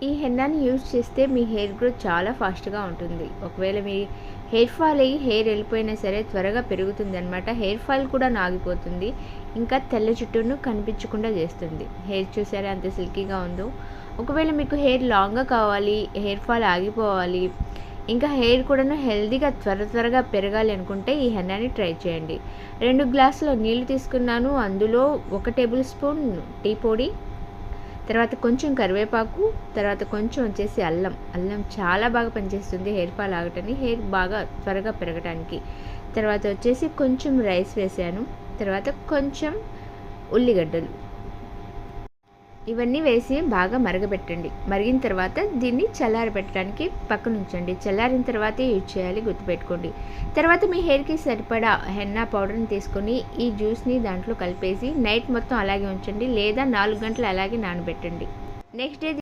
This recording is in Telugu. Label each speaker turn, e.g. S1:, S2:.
S1: ఈ హెన్నాని యూజ్ చేస్తే మీ హెయిర్ గ్రోత్ చాలా ఫాస్ట్గా ఉంటుంది. ఒకవేళ మీ హెయిర్ ఫాల్ అయ్యి హెయిర్ వెళ్ళిపోయినా సరే త్వరగా పెరుగుతుంది అనమాట. హెయిర్ ఫాల్ కూడా ఆగిపోతుంది. ఇంకా తెల్ల జుట్టును కనిపించకుండా చేస్తుంది. హెయిర్ చూసారా అంత సిల్కీగా ఉందో. ఒకవేళ మీకు హెయిర్ లాంగ్గా కావాలి, హెయిర్ ఫాల్ ఆగిపోవాలి, ఇంకా హెయిర్ కూడాను హెల్దీగా త్వరగా పెరగాలి అనుకుంటే ఈ హెన్నాని ట్రై చేయండి. 2 గ్లాసుల నీళ్లు తీసుకున్నాను. అందులో 1 టేబుల్ స్పూన్ టీ పొడి, తర్వాత కొంచెం కరివేపాకు, తర్వాత కొంచెం వచ్చేసి అల్లం చాలా బాగా పనిచేస్తుంది హెయిర్ ఫాల్ ఆగటానికి, హెయిర్ బాగా త్వరగా పెరగటానికి. తర్వాత వచ్చేసి కొంచెం రైస్ వేసాను. తర్వాత కొంచెం ఉల్లిగడ్డలు, ఇవన్నీ వేసి బాగా మరగబెట్టండి. మరిగిన తర్వాత దీన్ని చల్లారబెట్టడానికి పక్కన ఉంచండి. చల్లారిన తర్వాతే యూజ్ చేయాలి, గుర్తుపెట్టుకోండి. తర్వాత మీ హెయిర్కి సరిపడా హెన్నా పౌడర్ని తీసుకొని ఈ జ్యూస్ని దాంట్లో కలిపేసి నైట్ మొత్తం అలాగే ఉంచండి, లేదా 4 గంటలు అలాగే నానబెట్టండి. Next day